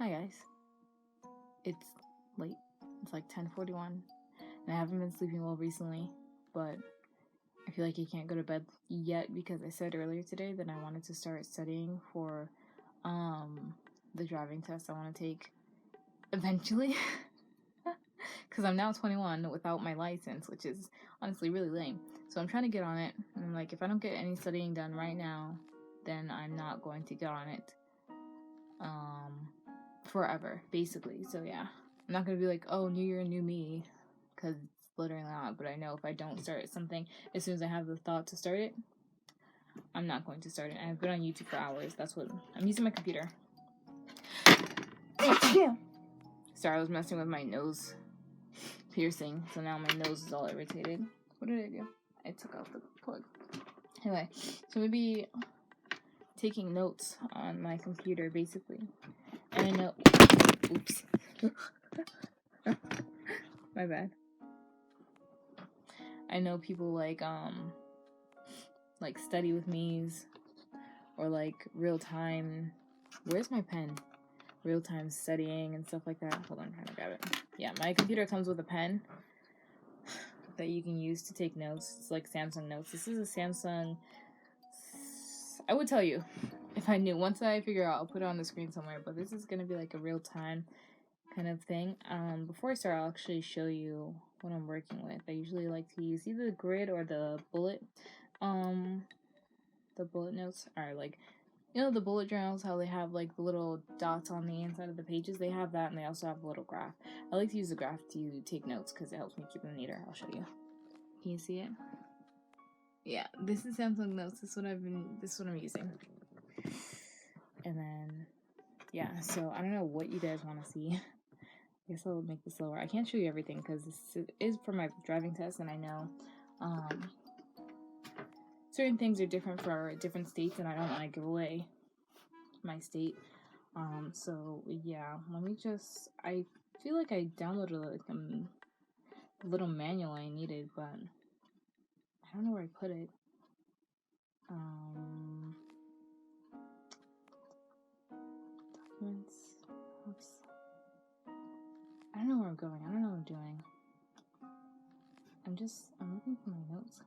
Hi guys. It's late. It's like 10:41, and I haven't been sleeping well recently, but I feel like I can't go to bed yet because I said earlier today that I wanted to start studying for the driving test I want to take eventually. Because I'm now 21 without my license, which is honestly really lame. So I'm trying to get on it, and I'm like, if I don't get any studying done right now, then I'm not going to get on it forever, basically. So yeah, I'm not gonna be like, oh, new year, new me, because it's literally not. But I know if I don't start something as soon as I have the thought to start it, I'm not going to start it. I've been on YouTube for hours. That's what I'm using my computer. Sorry, I was messing with my nose piercing, so now my nose is all irritated. What did I do? I took out the plug. Anyway, so maybe taking notes on my computer, basically. And I know, oops, my bad. I know people like study with me's, or like real time. Where's my pen? Real time studying and stuff like that. Hold on, I'm trying to grab it. Yeah, my computer comes with a pen that you can use to take notes. It's like Samsung Notes. This is a Samsung. I would tell you if I knew. Once I figure out, I'll put it on the screen somewhere. But this is gonna be like a real time kind of thing. Before I start, I'll actually show you what I'm working with. I usually like to use either the grid or the bullet. The bullet notes are like, you know, the bullet journals, how they have like the little dots on the inside of the pages. They have that, and they also have a little graph. I like to use the graph to take notes because it helps me keep them neater. I'll show you. Can you see it? Yeah, this is Samsung Notes. This is what I'm using. And then, yeah, so I don't know what you guys want to see. I guess I'll make this lower. I can't show you everything because this is for my driving test, and I know certain things are different for different states, and I don't want to give away my state. So yeah, let me just. I feel like I downloaded like a little manual I needed, but I don't know where I put it. Documents. Oops. I don't know where I'm going. I don't know what I'm doing. I'm looking for my notes.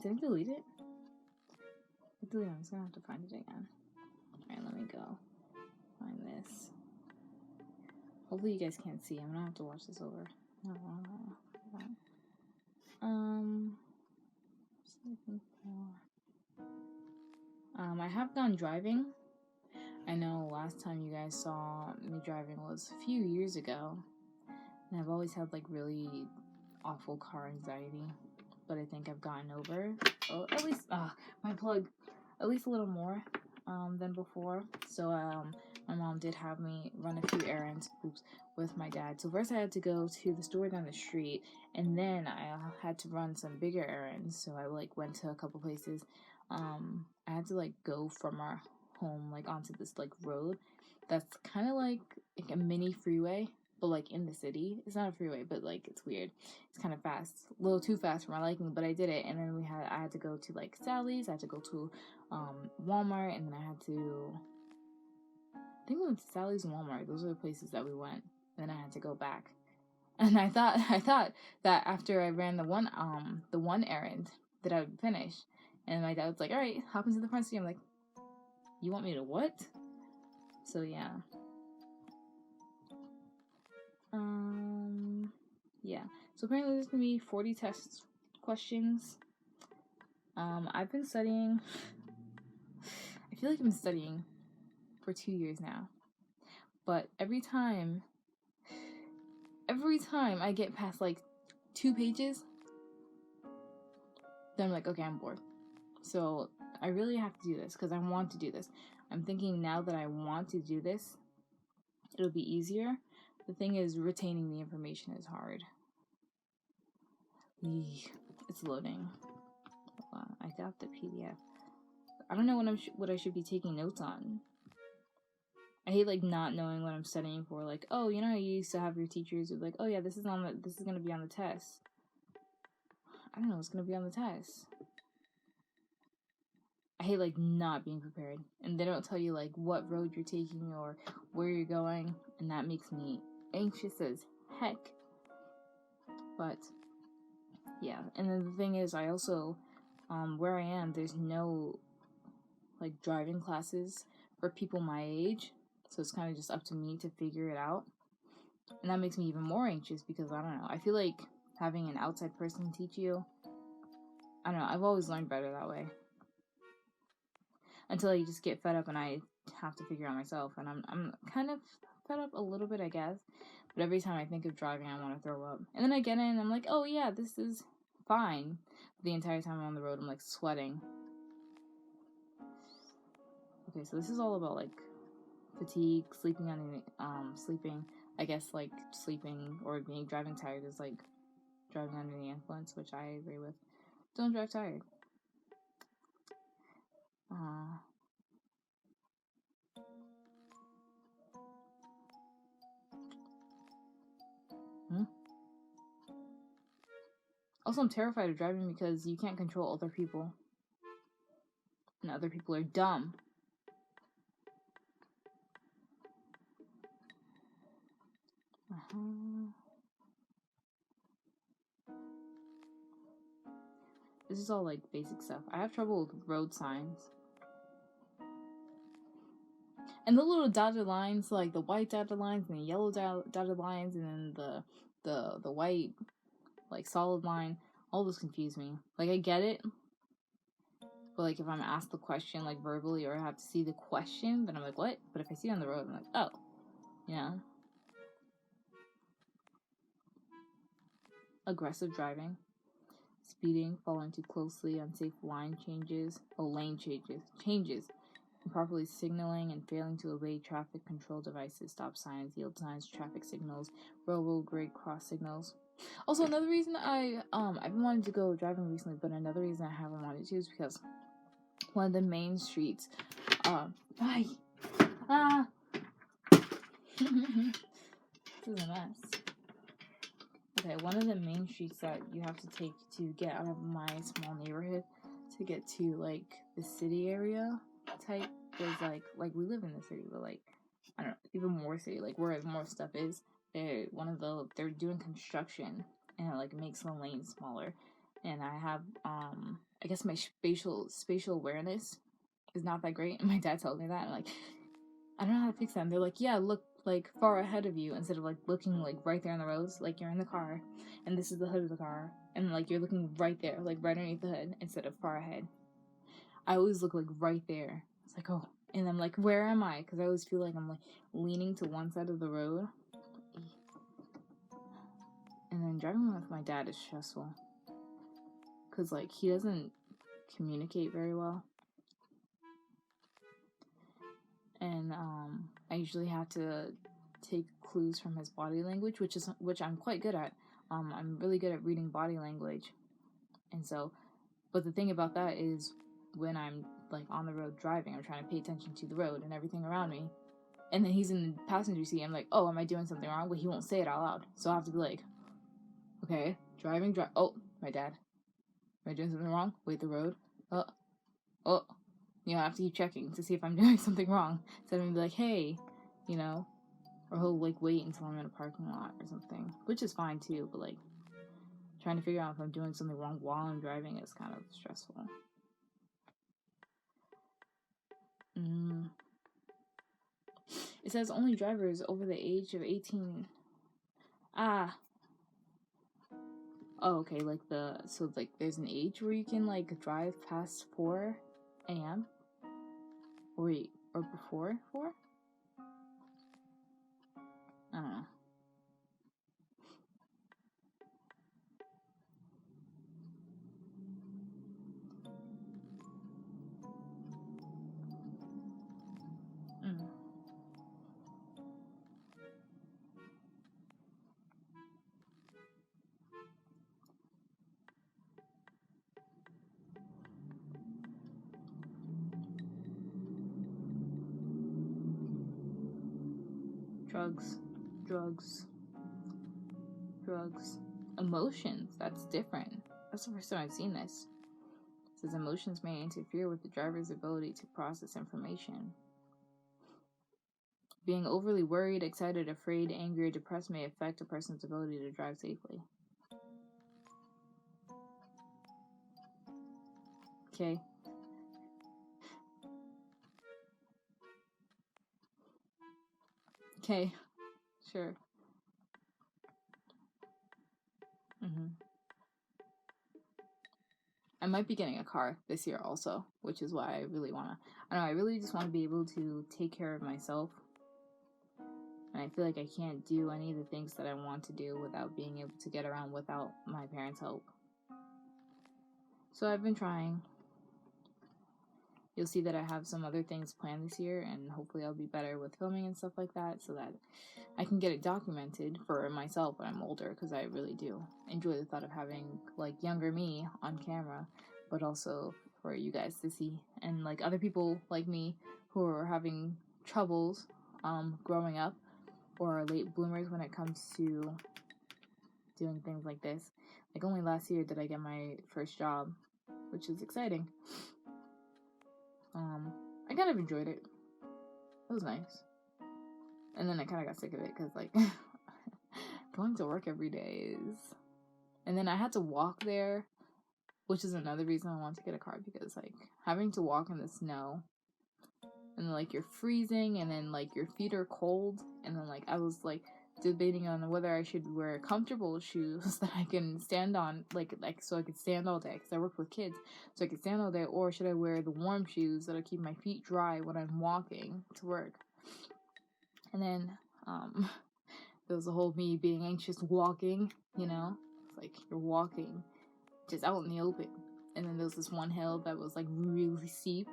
Did I delete it? I deleted it. I'm just gonna have to find it again. Alright, let me go find this. Hopefully you guys can't see. I'm gonna have to watch this over. I have gone driving. I know last time you guys saw me driving was a few years ago, and I've always had like really awful car anxiety, but I think I've gotten over, at least my plug, at least a little more than before. So my mom did have me run a few errands with my dad. So first I had to go to the store down the street, and then I had to run some bigger errands. So I like went to a couple places. I had to like go from our home like onto this like road that's kind of like a mini freeway, but like in the city. It's not a freeway, but like it's weird. It's kind of fast, a little too fast for my liking, but I did it. And then I had to go to like Sally's. I had to go to Walmart, and then I think we went to Sally's and Walmart. Those are the places that we went. And then I had to go back. And I thought that after I ran the one errand that I would finish. And my dad was like, all right, hop into the front seat. I'm like, you want me to what? So yeah. Yeah. So apparently there's gonna be 40 test questions. I've been studying. I feel like I've been studying for 2 years now. But every time I get past like 2 pages, then I'm like, okay, I'm bored. So I really have to do this because I want to do this. I'm thinking now that I want to do this, it'll be easier. The thing is, retaining the information is hard. It's loading. Hold on. I got the PDF. I don't know what I should be taking notes on. I hate like not knowing what I'm studying for. Like, oh, you know, you used to have your teachers who like, oh yeah, this is gonna be on the test. I don't know what's gonna be on the test. I hate like not being prepared, and they don't tell you like what road you're taking or where you're going, and that makes me anxious as heck. But yeah, and then the thing is, I also, where I am, there's no like driving classes for people my age, so it's kind of just up to me to figure it out, and that makes me even more anxious because I don't know. I feel like having an outside person teach you, I don't know. I've always learned better that way. Until I just get fed up and I have to figure out myself, and I'm kind of fed up a little bit, I guess. But every time I think of driving, I want to throw up. And then I get in and I'm like, oh yeah, this is fine. But the entire time I'm on the road, I'm like sweating. Okay, so this is all about like fatigue, sleeping, I guess like sleeping or being driving tired is like driving under the influence, which I agree with. Don't drive tired. Also, I'm terrified of driving because you can't control other people. And other people are dumb. This is all like basic stuff. I have trouble with road signs. And the little dotted lines, like the white dotted lines and the yellow dotted lines, and then the white like solid line, all those confuse me. Like I get it, but like if I'm asked the question like verbally or I have to see the question, then I'm like, what? But if I see it on the road, I'm like, oh, yeah. Aggressive driving, speeding, following too closely, unsafe lane changes, improperly signaling and failing to obey traffic control devices, stop signs, yield signs, traffic signals, railroad grade cross signals. Also, another reason I've been wanting to go driving recently, but another reason I haven't wanted to is because one of the main streets, this is a mess. Okay, one of the main streets that you have to take to get out of my small neighborhood to get to like the city area type is like we live in the city, but like I don't know, even more city, like where more stuff is. They're doing construction and it like makes the lane smaller, and I have I guess my spatial awareness is not that great, and my dad told me that, and like I don't know how to fix that. And they're like, yeah, look like far ahead of you instead of like looking like right there on the roads, like you're in the car and this is the hood of the car and like you're looking right there, like right underneath the hood instead of far ahead. I always look like right there. It's like, oh, and I'm like, where am I? Because I always feel like I'm like leaning to one side of the road. And then driving with my dad is stressful because like he doesn't communicate very well, and I usually have to take clues from his body language, which I'm quite good at. I'm really good at reading body language, and so, but the thing about that is when I'm like on the road driving, I'm trying to pay attention to the road and everything around me, and then he's in the passenger seat. I'm like, oh, am I doing something wrong? But he won't say it out loud, so I have to be like, okay, driving. Oh, my dad, am I doing something wrong? Wait, the road. Oh. You know, I have to keep checking to see if I'm doing something wrong. So I'm gonna be like, hey, you know, or he'll like wait until I'm in a parking lot or something, which is fine too. But like trying to figure out if I'm doing something wrong while I'm driving is kind of stressful. It says only drivers over the age of 18. Oh, okay. So there's an age where you can like drive past 4 a.m. or before 4. I don't know. drugs, emotions. That's different. That's the first time I've seen this. It says emotions may interfere with the driver's ability to process information. Being overly worried, excited, afraid, angry, or depressed may affect a person's ability to drive safely. Okay. Okay. Sure. I might be getting a car this year also, which is why I really want to. I don't know, I really just want to be able to take care of myself. And I feel like I can't do any of the things that I want to do without being able to get around without my parents' help. So I've been trying. You'll see that I have some other things planned this year, and hopefully I'll be better with filming and stuff like that so that I can get it documented for myself when I'm older, because I really do enjoy the thought of having like younger me on camera, but also for you guys to see, and like other people like me who are having troubles growing up or are late bloomers when it comes to doing things like this. Like only last year did I get my first job, which is exciting. I kind of enjoyed it. It was nice. And then I kind of got sick of it because, like, going to work every day is... And then I had to walk there, which is another reason I want to get a car, because, like, having to walk in the snow, and then, like, you're freezing, and then, like, your feet are cold, and then, like, I was, like, debating on whether I should wear comfortable shoes that I can stand on, like so I could stand all day, because I work with kids, so I could stand all day, or should I wear the warm shoes that'll keep my feet dry when I'm walking to work. And then there was the whole me being anxious walking, you know, it's like you're walking just out in the open, and then there was this one hill that was like really steep,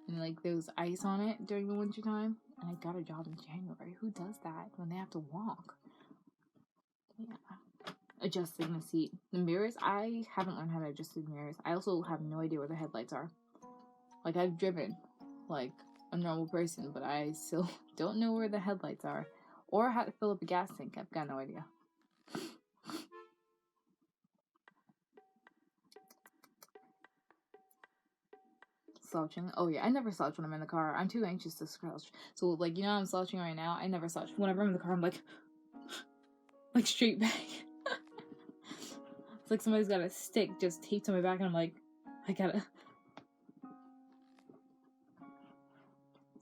and like there was ice on it during the winter time. And I got a job in January. Who does that when they have to walk? Yeah. Adjusting the seat. The mirrors, I haven't learned how to adjust the mirrors. I also have no idea where the headlights are. Like, I've driven like a normal person, but I still don't know where the headlights are. Or how to fill up a gas tank. I've got no idea. Slouching. Oh yeah, I never slouch when I'm in the car. I'm too anxious to slouch. So like, you know, I'm slouching right now. I never slouch. Whenever I'm in the car, I'm like straight back. It's like somebody's got a stick just taped to my back, and I'm like, I gotta.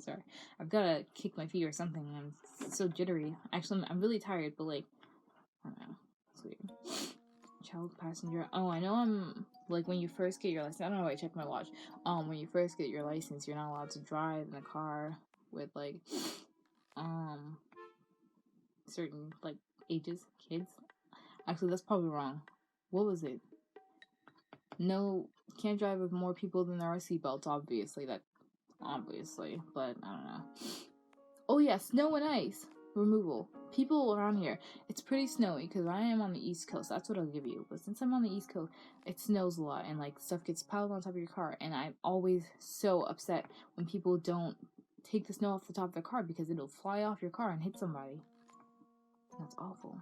Sorry, I've gotta kick my feet or something. I'm so jittery. Actually, I'm really tired, but like, I don't know. It's weird. Child passenger. Oh, I know. I'm like, when you first get your license. I don't know why I checked my watch. When you first get your license, you're not allowed to drive in a car with like certain like ages, kids. Actually, that's probably wrong. What was it? No, can't drive with more people than there are seatbelts. Obviously, but I don't know. Oh yeah, snow and ice removal. People around here, it's pretty snowy because I am on the East Coast. That's what I'll give you. But since I'm on the East Coast, it snows a lot, and like stuff gets piled on top of your car. And I'm always so upset when people don't take the snow off the top of their car, because it'll fly off your car and hit somebody. That's awful.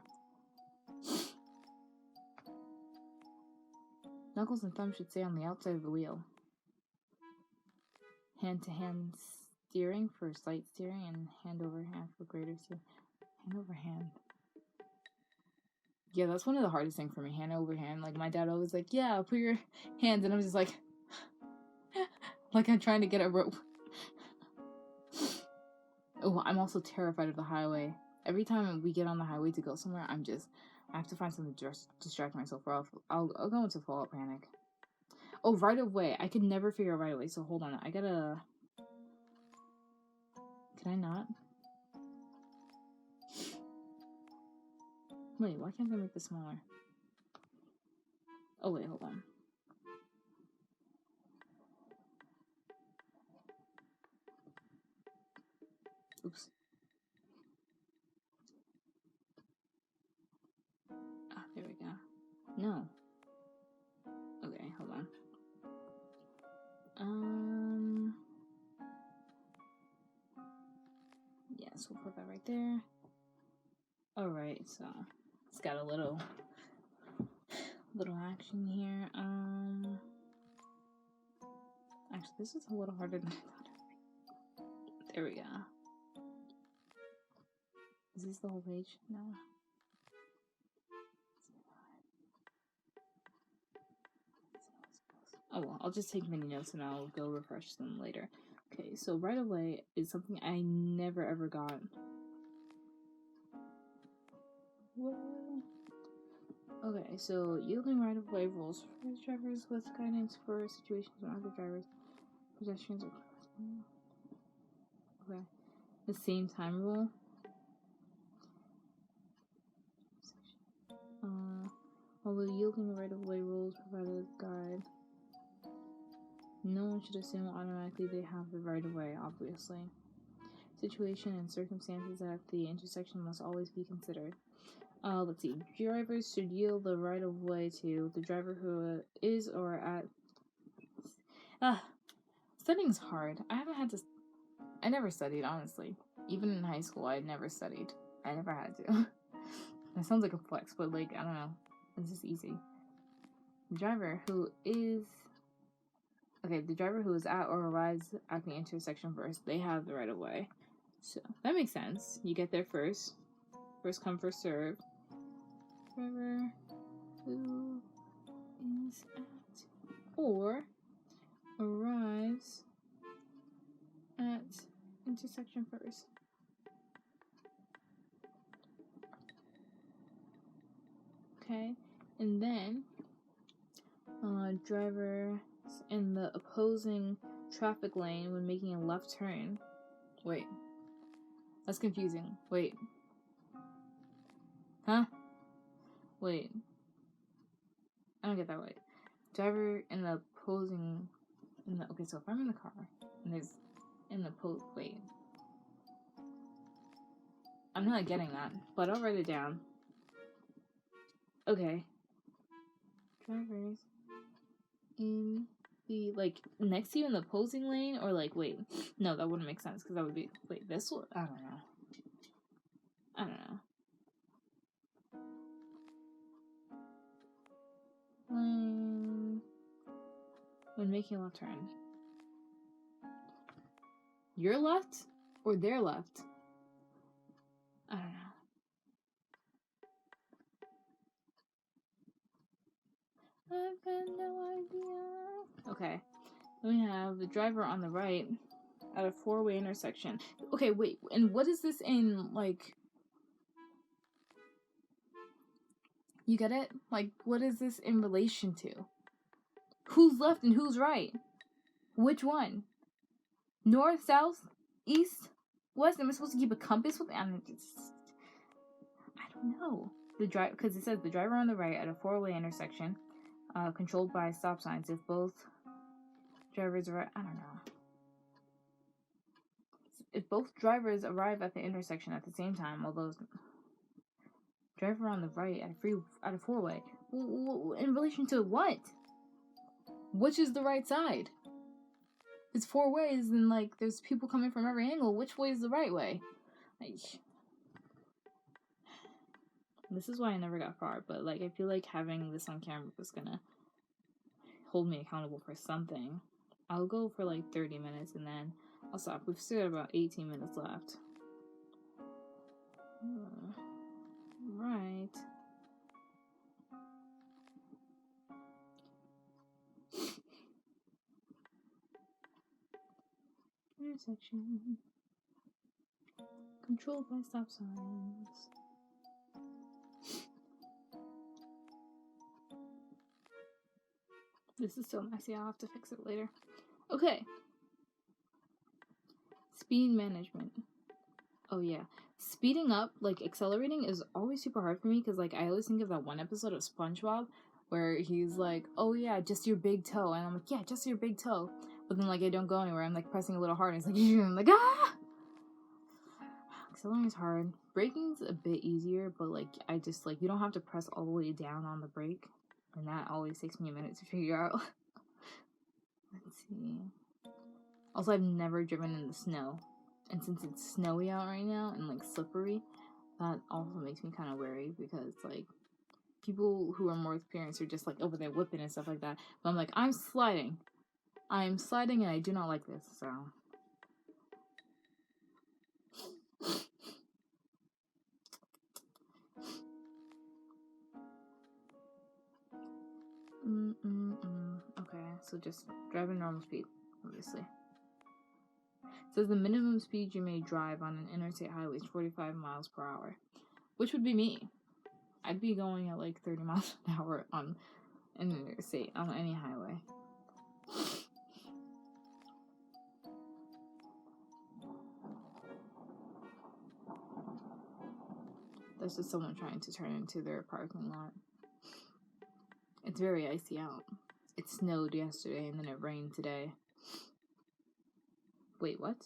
Knuckles and thumbs should stay on the outside of the wheel. Hand-to-hand steering for slight steering, and hand-over-hand for greater steering. Hand-over-hand. Yeah, that's one of the hardest things for me, hand-over-hand. Like, my dad always like, yeah, put your hands, and I'm just like, like I'm trying to get a rope. Oh, I'm also terrified of the highway. Every time we get on the highway to go somewhere, I have to find something to distract myself, or I'll go into fallout panic. Oh, right away. I could never figure out right away, so hold on. I gotta... Can I not? Wait, why can't I make this smaller? Oh, wait, hold on. Oops. Ah, there we go. No. Okay, hold on. Yes, we'll put that right there. Alright, so it's got a little action here. Actually, this is a little harder than I thought it would be. There we go. Is this the whole page? No. Oh well, I'll just take mini notes and I'll go refresh them later. Okay, so right away is something I never ever got. What? Okay, so yielding right of way rules for drivers with guidance for situations when other drivers, pedestrians, are. Okay, the same time rule. Although yielding right of way rules provided a guide, no one should assume automatically they have the right of way, obviously. Situation and circumstances at the intersection must always be considered. Let's see. Drivers should yield the right of way to the driver who is or at. Studying's hard. I never studied, honestly. Even in high school, I never studied. I never had to. That sounds like a flex, but like, I don't know. It's just easy. The driver who is at or arrives at the intersection first, they have the right of way. So that makes sense. You get there first. First come, first serve. Driver who is at or arrives at intersection first. Okay, and then drivers in the opposing traffic lane when making a left turn. Wait, that's confusing. Wait. Huh? Wait. I don't get that right. Driver in the opposing... okay, so if I'm in the car, and there's... wait. I'm not getting that, but I'll write it down. Okay. Drivers in the, like, next to you in the opposing lane, or, like, wait. No, that wouldn't make sense, because that would be... Wait, this one? I don't know. When making a left turn. Your left? Or their left? I don't know. I've got no idea. Okay. Then we have the driver on the right at a four-way intersection. Okay, wait. And what is this in, like... You get it? Like, what is this in relation to? Who's left and who's right? Which one? North, south, east, west? Am I supposed to keep a compass with me? I don't know. Because it says the driver on the right at a four-way intersection, controlled by stop signs. If both drivers arrive, I don't know. If both drivers arrive at the intersection at the same time, although driver on the right at a four-way, in relation to what? Which is the right side? It's four ways, and like there's people coming from every angle. Which way is the right way? Like, this is why I never got far. But like, I feel like having this on camera was gonna hold me accountable for something. I'll go for like 30 minutes and then I'll stop. We've still got about 18 minutes left. Right. Intersection. Controlled by stop signs. This is so messy, I'll have to fix it later. Okay. Speed management. Oh yeah. Speeding up, like accelerating, is always super hard for me because like I always think of that one episode of SpongeBob where he's like, oh yeah, just your big toe. And I'm like, yeah, just your big toe. But then like I don't go anywhere. I'm like pressing a little hard and it's like, I'm like, ah! Accelerating is hard. Braking's a bit easier, but like I just like, you don't have to press all the way down on the brake. And that always takes me a minute to figure out. Let's see. Also, I've never driven in the snow. And since it's snowy out right now and like slippery, that also makes me kind of wary, because like people who are more experienced are just like over there whipping and stuff like that. But I'm like, I'm sliding, and I do not like this. So okay, so just driving normal speed, obviously. It says the minimum speed you may drive on an interstate highway is 45 miles per hour, which would be me. I'd be going at like 30 miles an hour on an interstate, on any highway. That's just someone trying to turn into their parking lot. It's very icy out. It snowed yesterday and then it rained today. Wait, what?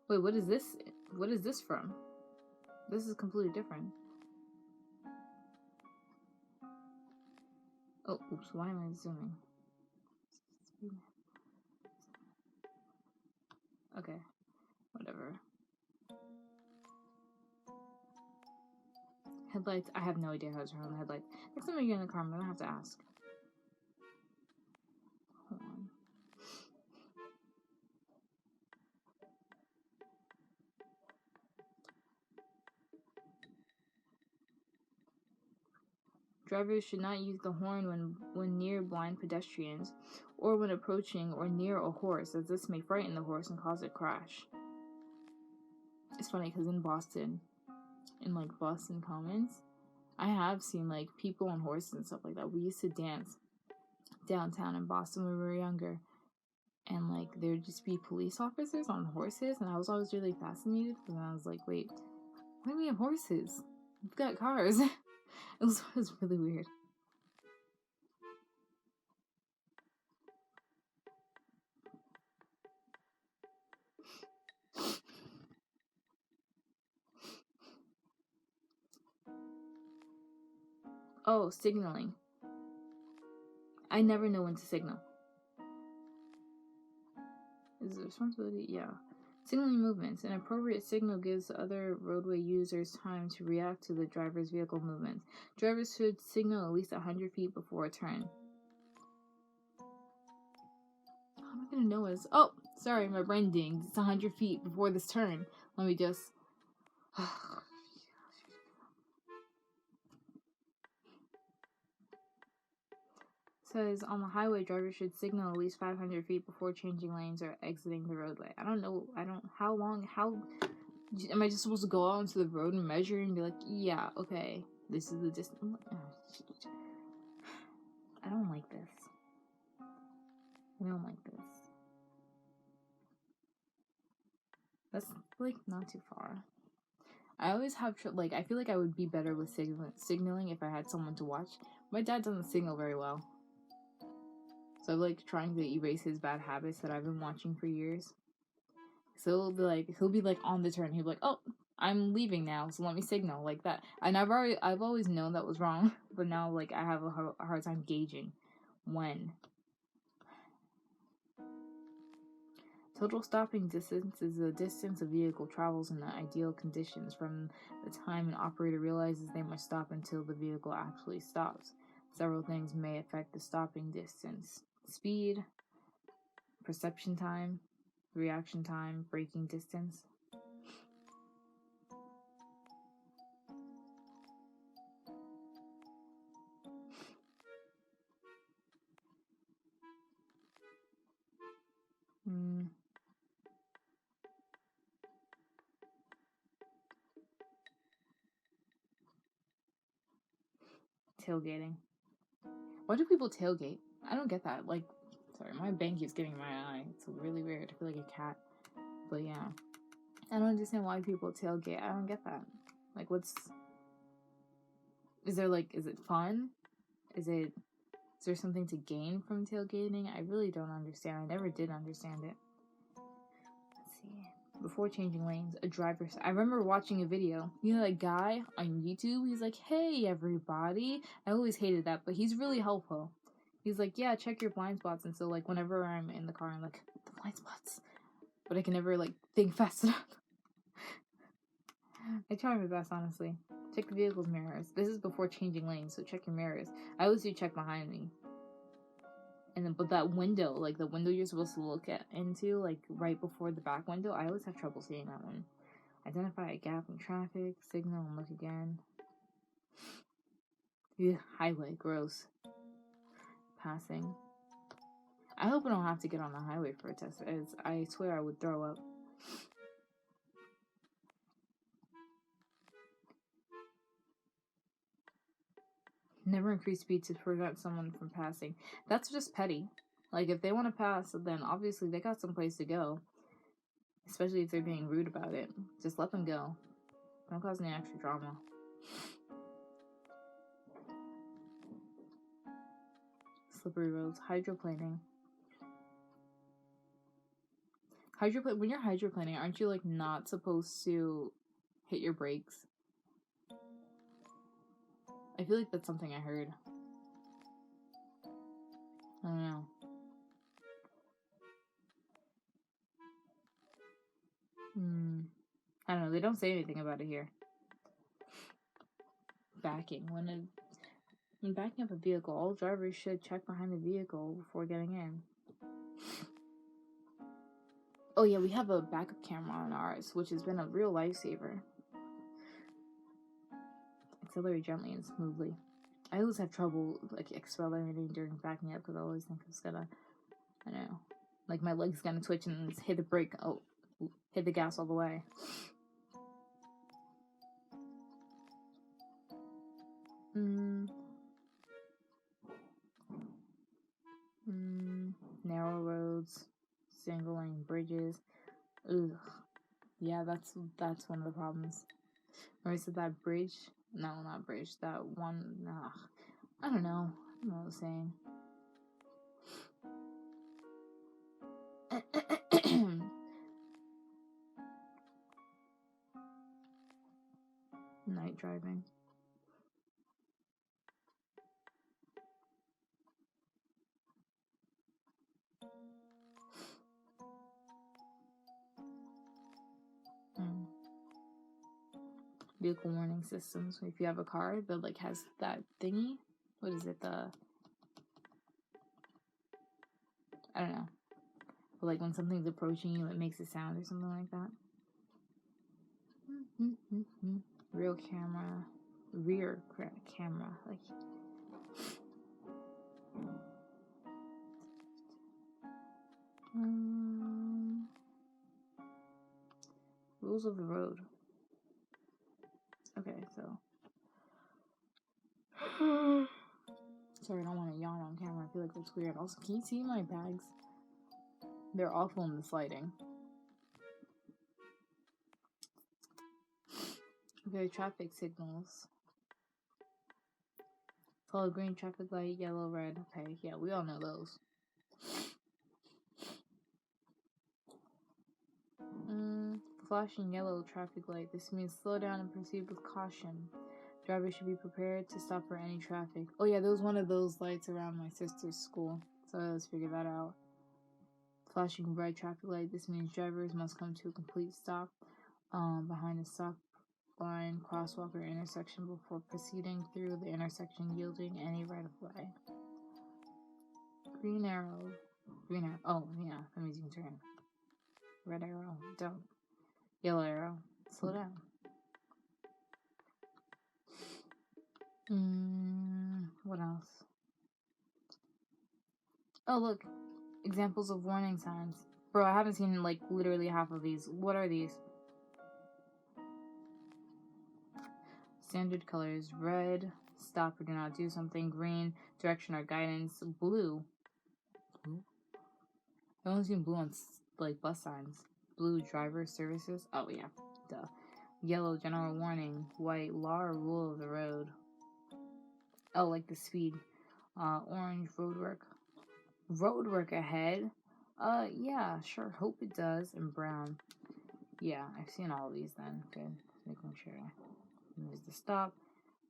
Wait, what is this? What is this from? This is completely different. Oh, oops, why am I zooming? Okay, whatever. Headlights, I have no idea how to turn on the headlights. Next time I get in the car, I'm gonna have to ask. Hold on. Drivers should not use the horn when near blind pedestrians, or when approaching or near a horse, as this may frighten the horse and cause a crash. It's funny because in Boston, in like Boston Commons, I have seen like people on horses and stuff like that. We used to dance downtown in Boston when we were younger, and like there'd just be police officers on horses, and I was always really fascinated, and I was like, wait, why do we have horses? We've got cars. It was really weird. Oh, signaling. I never know when to signal. Is it responsibility? Yeah. Signaling movements. An appropriate signal gives other roadway users time to react to the driver's vehicle movements. Drivers should signal at least 100 feet before a turn. How am I going to know this? Oh, sorry, my brain dinged. It's 100 feet before this turn. Let me just... Says on the highway, drivers should signal at least 500 feet before changing lanes or exiting the roadway. I don't know. How am I just supposed to go out onto the road and measure and be like, yeah, okay, this is the distance? I don't like this. I don't like this. That's like not too far. I always have like, I feel like I would be better with signaling if I had someone to watch. My dad doesn't signal very well. So I'm like trying to erase his bad habits that I've been watching for years. So he'll be like on the turn. He'll be like, oh, I'm leaving now, so let me signal like that. And I've always known that was wrong, but now like I have a hard time gauging when. Total stopping distance is the distance a vehicle travels in the ideal conditions from the time an operator realizes they must stop until the vehicle actually stops. Several things may affect the stopping distance: speed, perception time, reaction time, braking distance. Tailgating. Why do people tailgate? I don't get that. Like, sorry, my bang keeps getting in my eye. It's really weird. I feel like a cat. But yeah. I don't understand why people tailgate. I don't get that. Like, is it fun? Is there something to gain from tailgating? I really don't understand. I never did understand it. Let's see. Before changing lanes, I remember watching a video. You know that guy on YouTube? He's like, hey, everybody. I always hated that, but he's really helpful. He's like, yeah, check your blind spots. And so, like, whenever I'm in the car, I'm like, the blind spots. but I can never, like, think fast enough. I try my best, honestly. Check the vehicle's mirrors. This is before changing lanes, so check your mirrors. I always do check behind me. And then, but that window, like the window you're supposed to look into, like right before the back window, I always have trouble seeing that one. Identify a gap in traffic, signal, and look again. Ugh, highway, gross. Passing. I hope I don't have to get on the highway for a test, as I swear I would throw up. Never increase speed to prevent someone from passing. That's just petty. Like, if they want to pass, then obviously they got someplace to go. Especially if they're being rude about it. Just let them go. Don't cause any extra drama. Slippery roads. Hydroplaning. When you're hydroplaning, aren't you, like, not supposed to hit your brakes? I feel like that's something I heard. I don't know. I don't know. They don't say anything about it here. Backing. When backing up a vehicle, all drivers should check behind the vehicle before getting in. Oh yeah, we have a backup camera on ours, which has been a real lifesaver. Accelerate gently and smoothly. I always have trouble, like, accelerating during backing up because I always think it's gonna, I don't know, like my leg's gonna twitch and hit the brake. Oh, hit the gas all the way. Narrow roads, single lane bridges. Ugh. Yeah, that's one of the problems. Or is it that bridge? No, not bridge. That one. I don't know. I don't know what I'm saying. Night driving. Vehicle warning systems. If you have a car that, like, has that thingy, what is it? I don't know. But, like, when something's approaching you, it makes a sound or something like that. Rear camera. Like. Rules of the road. Okay, so. Sorry, I don't want to yawn on camera. I feel like that's weird. Also, can you see my bags? They're awful in this lighting. Okay, traffic signals. Follow green traffic light, yellow, red. Okay, yeah, we all know those. Flashing yellow traffic light. This means slow down and proceed with caution. Drivers should be prepared to stop for any traffic. Oh yeah, there was one of those lights around my sister's school, so let's figure that out. Flashing red traffic light. This means drivers must come to a complete stop behind a stop line, crosswalk, or intersection before proceeding through the intersection, yielding any right of way. Green arrow. Oh yeah, that means you can turn. Red arrow. Don't. Yellow arrow. Slow down. What else? Oh, look. Examples of warning signs. Bro, I haven't seen, like, literally half of these. What are these? Standard colors. Red, stop or do not do something. Green, direction or guidance. Blue. I've only seen blue on, like, bus signs. Blue, driver services. Oh, yeah. Duh. Yellow, general warning. White, law or rule of the road. Oh, like the speed. Orange, roadwork. Roadwork ahead? Yeah, sure. Hope it does. And brown. Yeah, I've seen all of these then. Good. Making sure. There's the stop.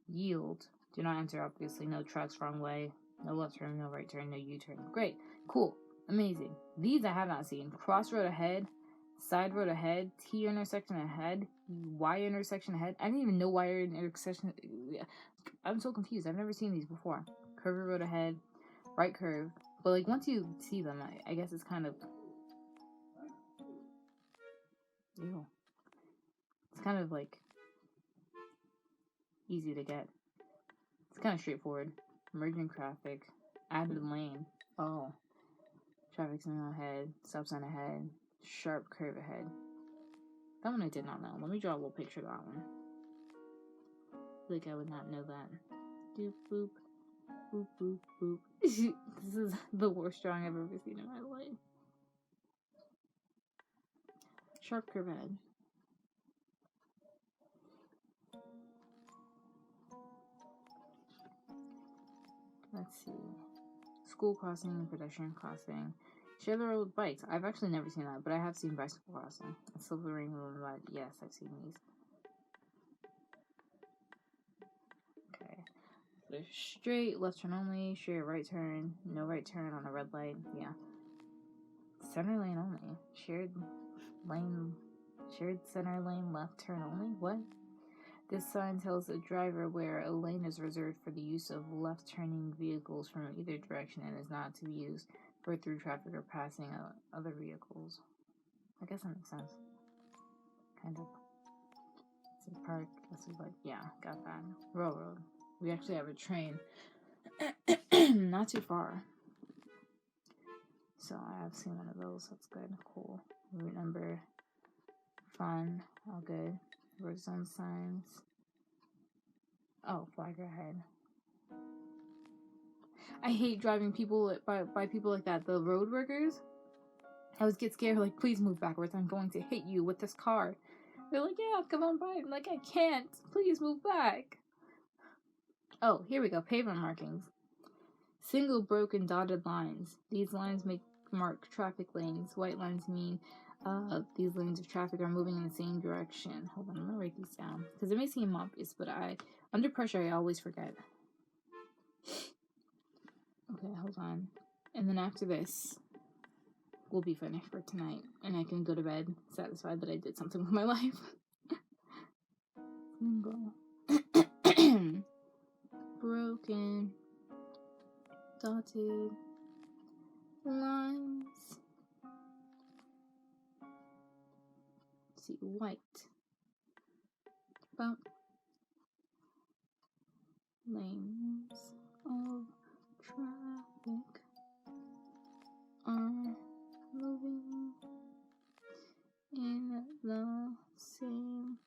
Yield. Do not enter, obviously. No trucks, wrong way. No left turn, no right turn, no U-turn. Great. Cool. Amazing. These I have not seen. Crossroad ahead. Side road ahead, T intersection ahead, Y intersection ahead. I didn't even know Y intersection. I'm so confused. I've never seen these before. Curvy road ahead, right curve. But like once you see them, I guess it's kind of, ew. It's kind of like easy to get. It's kind of straightforward. Merging traffic, added lane. Oh, traffic signal ahead, stop sign ahead, sharp curve ahead. That one I did not know. Let me draw a little picture of that one. Like I would not know that. Doop boop, boop boop boop. This is the worst drawing I've ever seen in my life. Sharp curve ahead. Let's see. School crossing, pedestrian crossing. Share the road with bikes. I've actually never seen that, but I have seen bicycle crossing. Silver ring road ride. Yes, I've seen these. Okay. So straight, left turn only. Straight right turn. No right turn on a red light. Yeah. Center lane only. Shared center lane left turn only? What? This sign tells the driver where a lane is reserved for the use of left-turning vehicles from either direction and is not to be used for through traffic or passing other vehicles. I guess that makes sense. Kind of. It's a park. This is like, yeah, got that. Railroad. We actually have a train. Not too far. So I have seen one of those. That's good. Cool. Route number. Fun. All good. Road zone signs. Oh, flag ahead. I hate driving people by people like that. The road workers. I always get scared. Like, please move backwards. I'm going to hit you with this car. They're like, yeah, come on by. I'm like, I can't. Please move back. Oh, here we go. Pavement markings. Single broken dotted lines. These lines mark traffic lanes. White lines mean these lanes of traffic are moving in the same direction. Hold on, I'm gonna write these down because it may seem obvious, but under pressure I always forget. Okay, hold on. And then after this, we'll be finished for tonight, and I can go to bed satisfied that I did something with my life. Broken dotted lines. Let's see, white. Bump. Lanes of traffic are moving in the same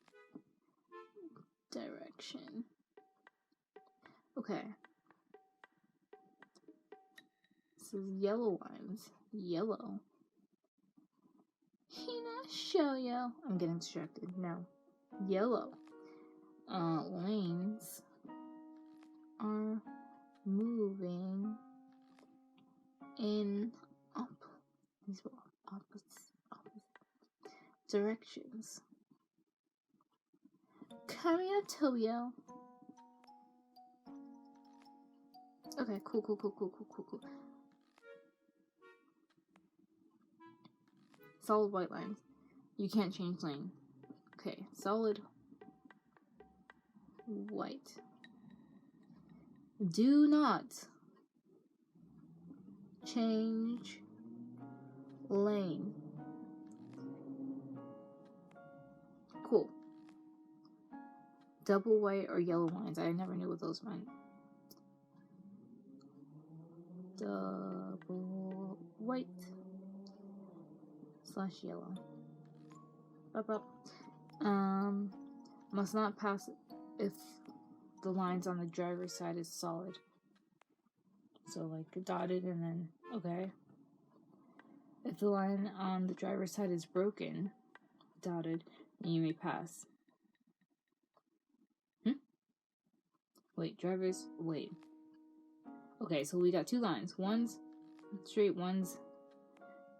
direction. Okay. This is yellow lines. Yellow. Show you. I'm getting distracted. No. Yellow. Lanes are moving in opposite directions. Kamiatoyo. Okay, cool. Solid white lines. You can't change lane. Okay, solid white. Do not change lane. Cool. Double white or yellow lines. I never knew what those meant. Double white / yellow. Up. Must not pass if the lines on the driver's side is solid. So like dotted and then, okay. If the line on the driver's side is broken, dotted, then you may pass. Wait. Okay, so we got two lines. One's straight, one's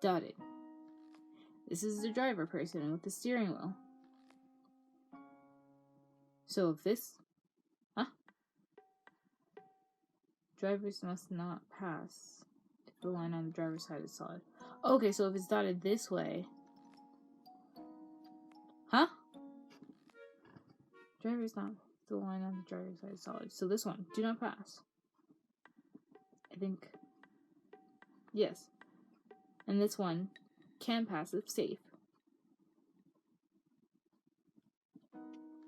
dotted. This is the driver person with the steering wheel. So if this... Drivers must not pass if the line on the driver's side is solid. Okay, so if it's dotted this way, Driver is not the line on the driver's side solid. So this one, do not pass. I think. Yes. And this one, can pass if safe.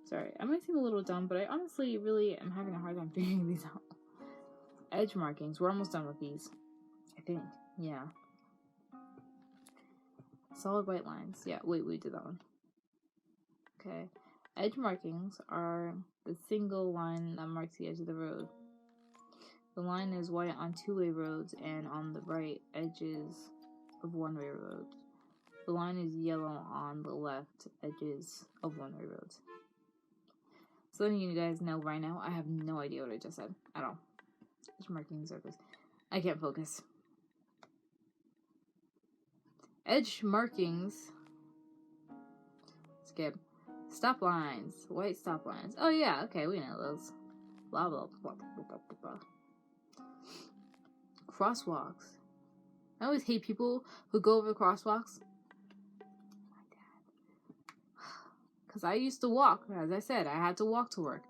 Sorry, I might seem a little dumb, but I honestly really am having a hard time figuring these out. Edge markings. We're almost done with these. I think. Yeah. Solid white lines. Yeah, wait, we did that one. Okay. Edge markings are the single line that marks the edge of the road. The line is white on two-way roads and on the right edges of one-way roads. The line is yellow on the left edges of one-way roads. So letting you guys know right now, I have no idea what I just said at all. Edge markings are this. I can't focus. Edge markings. Skip. Stop lines. White stop lines. Oh yeah, okay, we know those. Blah blah blah blah blah blah blah. Crosswalks. I always hate people who go over the crosswalks. My dad. Because I used to walk. As I said, I had to walk to work.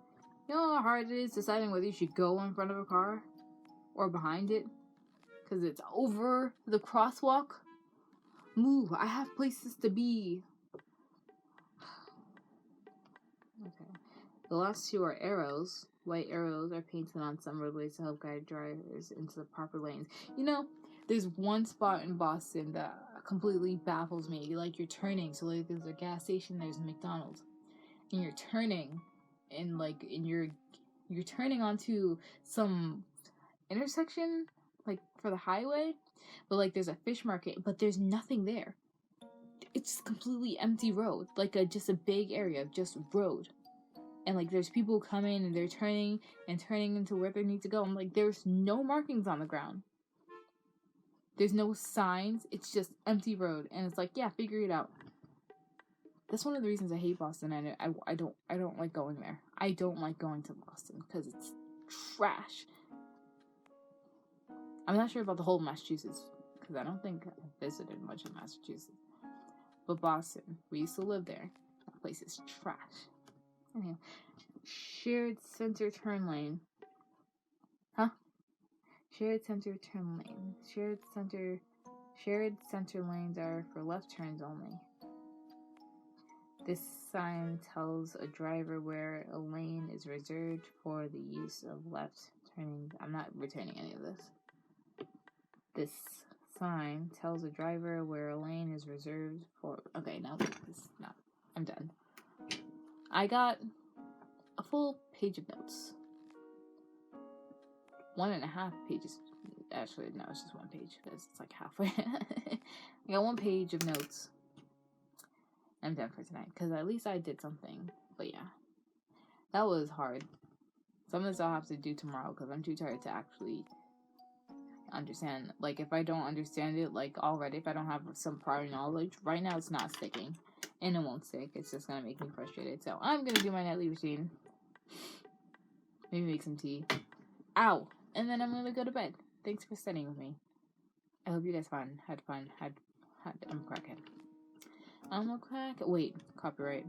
You know how hard it is deciding whether you should go in front of a car or behind it? Because it's over the crosswalk. Move. I have places to be. Okay. The last two are arrows. White arrows are painted on some roadways to help guide drivers into the proper lanes. You know, there's one spot in Boston that completely baffles me. Like, you're turning, so like there's a gas station, there's a McDonald's, and you're turning, and like, and you're turning onto some intersection, like for the highway, but like there's a fish market, but there's nothing there. It's completely empty road, like just a big area of just road. And like there's people coming and they're turning into where they need to go. I'm like, there's no markings on the ground. There's no signs. It's just empty road. And it's like, yeah, figure it out. That's one of the reasons I hate Boston, and I don't like going there. I don't like going to Boston because it's trash. I'm not sure about the whole Massachusetts because I don't think I visited much of Massachusetts. But Boston, we used to live there. That place is trash. Anyhow, shared center turn lane. Huh? Shared center turn lane. Shared center lanes are for left turns only. This sign tells a driver where a lane is reserved for the use of left turning. I'm not returning any of this. This sign tells a driver where a lane is reserved for. Okay, no, I'm done. I got a full page of notes. 1.5 pages. Actually, no, it's just one page because it's like halfway. I got 1 page of notes. I'm done for tonight because at least I did something. But yeah, that was hard. Some of this I'll have to do tomorrow because I'm too tired to actually understand. Like, if I don't understand it, like, already, if I don't have some prior knowledge, right now it's not sticking. And it won't stick. It's just gonna make me frustrated. So I'm gonna do my nightly routine. Maybe make some tea. Ow! And then I'm gonna go to bed. Thanks for studying with me. I hope you guys had fun. I'm a crackhead. I'm a crackhead. Wait, copyright.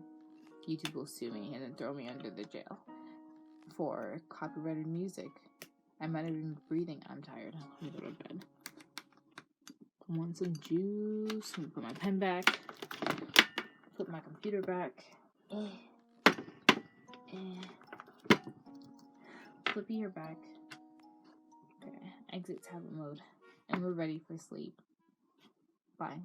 YouTube will sue me and then throw me under the jail for copyrighted music. I might have been breathing. I'm tired. I'm gonna go to bed. I want some juice. I'm gonna put my pen back. Put my computer back. Flippy your back. Okay. Exit tablet mode. And we're ready for sleep. Bye.